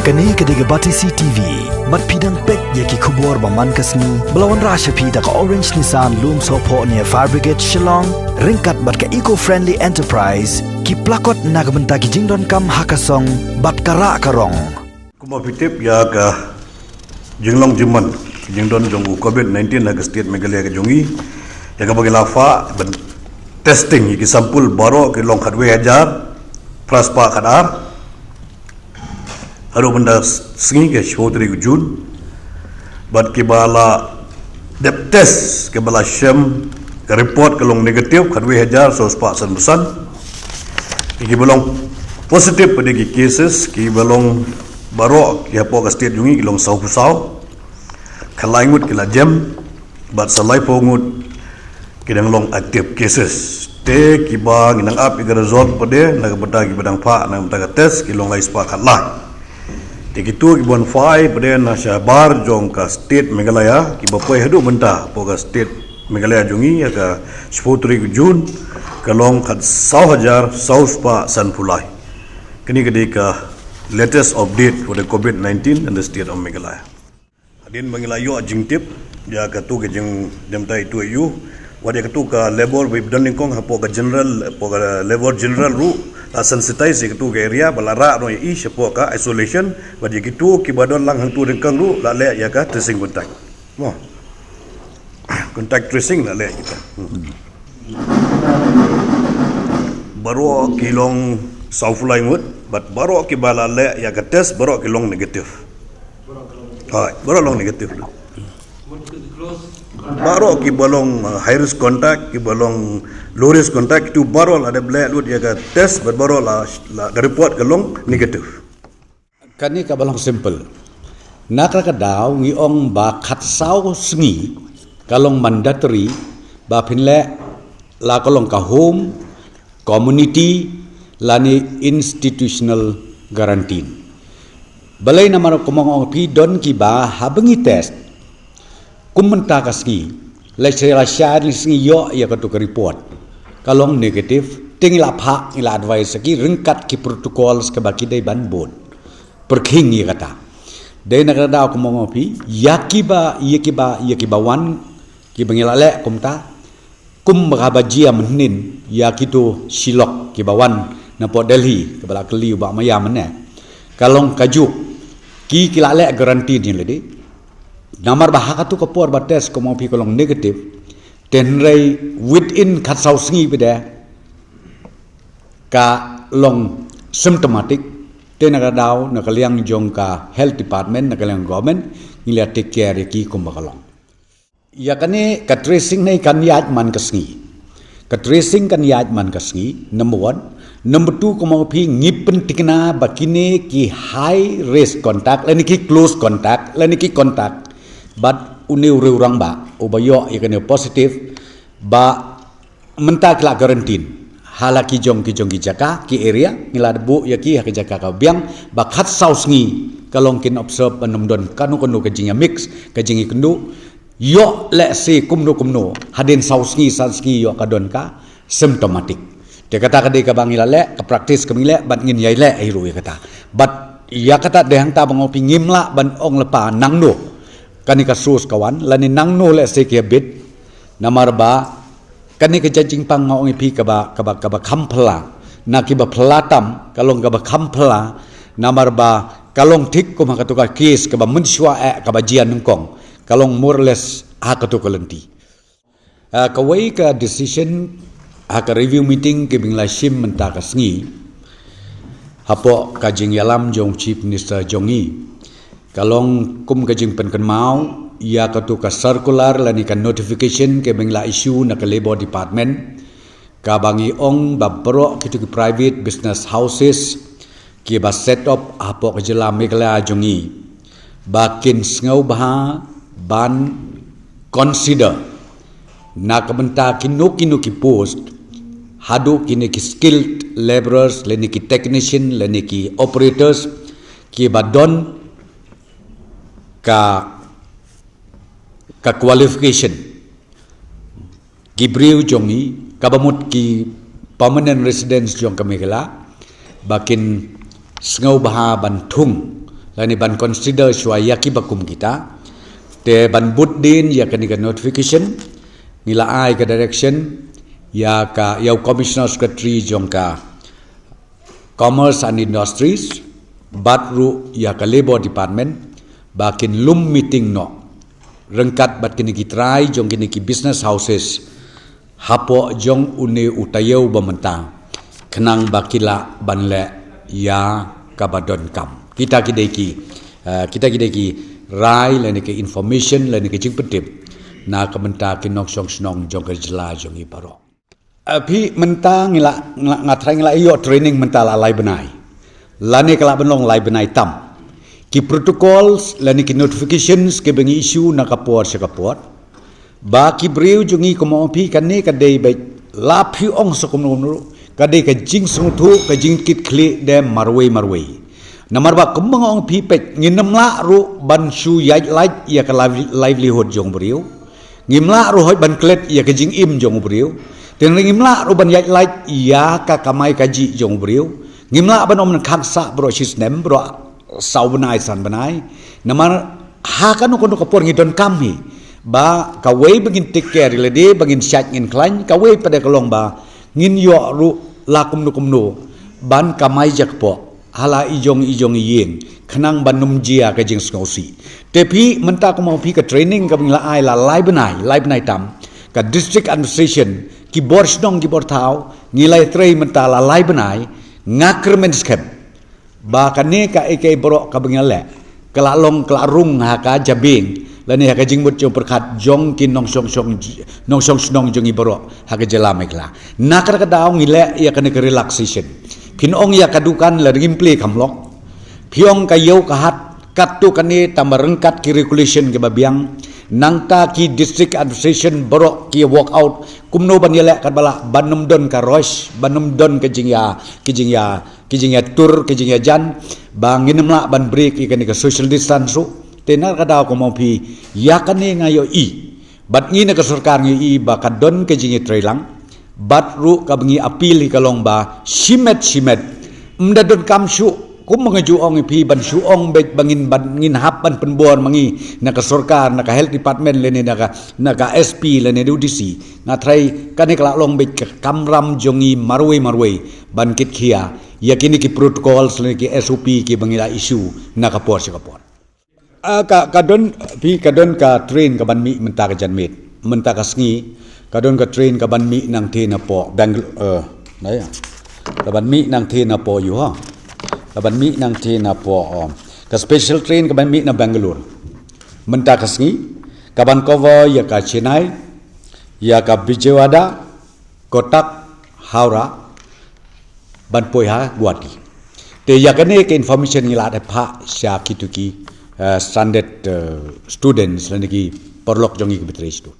Kani kediga Batisi TV, mat pidang pek yaki kubur baman kasni, belawan rasha pida ka Orange Nissan Loom Sopo near Fire Brigade Shillong, ringkat bat ka eco-friendly enterprise, ki plakot nagbenta ki jingdon kam hakasong, bat kara karong. Kumapitip ya ka jinglong jiman, jingdon jongu COVID-19 na ka state Meghalaya ka jongi, ya ka bagilafa ben testing ki sampul baro ki long kadwe hajar, praspa kadar, Haro benda sengi ke 23 Jun, bat kibala dep test kibala syam ke report kelong negatif kadwe hajar so spak san iki belong positif pada ki cases ki belong baro ki hapo ka state jungi kilong sau pusau kalaingut kila jam bat salai pongut kidang long active cases te kiba nginang ap igara result pade naga beda ki bedang pa nang beda test kilong lai spak lah Tikitu ibuan fai pada nasya bar jong ka state Meghalaya ki bapai hadu benta poga state Meghalaya jungi ya ka 23 Jun kalong kat 1,000 spa san pulai. Kini kedika latest update for the COVID-19 in the state of Meghalaya. Adin Meghalaya jingtip dia katu ke jeng demtai tu yu wadia katu ka level wibdan lingkong hapo ka general poga level general ru sensitize ke tu ke area balara no i sepo ka isolation bagi gitu kibadon lang hang tu rengkang ru la le ya ka tracing contact mo contact tracing la le kita baro kilong saufulai mut but baro kibala le ya ka test baro kilong negatif hai baro long negatif baro ki balong high risk contact ki balong low risk contact tu baro ada blek lut ya ka test baro la report ke long negatif kani ka balong simple nakra ka daw ngi ong ba khat sau sngi kalong mandatory ba phinle la kalong ka home community lani institutional guarantee balai namaro komong pi don ki ba habengi test kumenta kasgi lecera syari singi yo ya katu ke report kalong negatif tingla pha ila advice ki ringkat ki protocol ke baki dai ban bon perking ya kata dai nagada ko mo pi yakiba wan ki bangila le kumta kum bagabajia menin yakitu silok ki bawan na po Delhi ke bala keli ba maya mene kalong kaju ki kilale garanti ni ledi Namar bahaka tu kapor bates ko mo pi kolong negatif tenrei within khat sau sngi beda ka long symptomatic tenaga daw nakaliang jong ka health department nakaliang government ngila take care ki ko makalong ya kane ka tracing nei kan yat man kasngi ka tracing kan yat man kasngi number 1 number 2 ko mo pi ngipen tikna bakine ki high risk contact lani ki close contact lani ki contact but uniu reurang ba ubayo ikane positif ba menta kla garantin halaki jong ki jaka ki area ngila debu yaki hak jaka ka biang ba khat sausngi kalong kin observe panumdon kanu ke jinga mix ke jingi kendu yo le se kumno hadin sausngi sanski yo kadon ka symptomatic de kata ka bangila le ka practice kamile ban ngin yai le airu ya kata but ya kata de hang ta bangopi ngimla ban ong lepa nangno kani ka sus kawan lani nangno le se ke bit namar ba kani ka jajing pang ngong ipi ka ba kampla na ki ba pelatam kalong ka ba kampla namar ba kalong tik ko makatuka case ka ba munswa ka ba jian nungkong kalong more or less ha ka to kalenti ka way ka decision ha ka review meeting ke bingla shim menta ka sngi hapo ka jing yalam jong chief minister jongi kalong kum kajing penken mau ya katu ka circular lani kan notification ke bengla issue na ka labor department ka bangi ong babro kitu ki private business houses ki ba set up apo ka jela Meghalaya jongi bakin ngau bah ban consider na ka benta kinu ki post hadu kini ki skilled laborers lani ki technician lani ki operators ki badon ka qualification gibriu jongi kabamut ki permanent residence jong ka Meghalaya bakin sngau baha ban thung lani ban consider shwa yaki bakum kita te ban buddin ya kani ka notification ngila ai ka direction ya ka ya commissioner secretary jongka commerce and industries batru ya ka labor department bakin lum meeting no rengkat bat kini ki try jong kini ki business houses hapo jong une utayau bamenta kenang bakila banle ya kabadon kam kita kideki rai lani ke information lani ke jing pedip na kementa ki nok song snong jong ke jela jong i paro api menta ngila ngatrai ngila iyo training menta la lai benai lani kala benong lai benai tam ki protocols lani ki notifications ke bengi issue na kapor se kapor ba ki breu jungi ko mo pi kan ne ka dei bai la phi ong so kom no ka dei ka jing sung thu ka jing kit khle dem marwei namar ba kembang ong pi pet nginam la ru ban shu yai like ya ka livelihood jong breu ngimla ru hoi ban klet ya ka jing im jong breu ten ngimla ru ban yai like ya ka kamai ka ji jong breu ngimla ban om khak sa bro system bro sau benai san benai namar ha kan ko ko por ngidon kami ba ka wei begin take care le de begin chat ngin klan ka wei pada kolong ba ngin yo ru lakum no ban kamai jak po hala ijong yin khenang banum jia ka jing skosi tepi menta ko mau pi ka training ka bingla ai la lai benai tam ka district administration ki bor snong ki bor thau ngilai trei menta la lai benai ngakremen skep ba ka ne ka ek bro ka bingale kala long kala rung ha ka jabing lani ha ka jing mut jong perkhat jong kin nong song snong jong i bro ha ka jela mekla nakar ka daw ngile ya ka ne relaxation pinong ya kadukan la rimple kamlok piong kayau kahat katu kani tamarengkat ki regulation ke babiang nangta ki district administration borok ki walk out kumno ban yele kat bala banum don ka rosh banum don ke jingya tur ke jingya jan banginem la ban break ikani ke social distance tenar kada ko mo pi ya kani ngayo i bat ngina ke sarkar ngi i bakadon ke jingya trailang batru kabngi apil kalong ba simet mdadon kamsu kum mangaju ong pi ban su ong bet bangin hap ban penbor mangi naka sarkar naka health department lene naka SP lene UDC ngatrai kane kala long bet kamram jongi marwei ban kit khia yakini ki protocols lene ki SOP ki bangila issue naka por sekapor kadon ka train ka ban mi menta ka janmet menta ka sngi kadon ka train ka ban mi nang the na po Bangalore ka ban mi nang the na po yu ha ka ban mi nang the na po ka special train ka ban mi na Bangalore menta ka sngi ka ban cover ya ka Chennai ya ka Vijayawada Kotak Howrah ban poi ha Guwahati te ya ka ne ke information ngila da pha sya kituki standard students lagi perlok jongi ke betres tu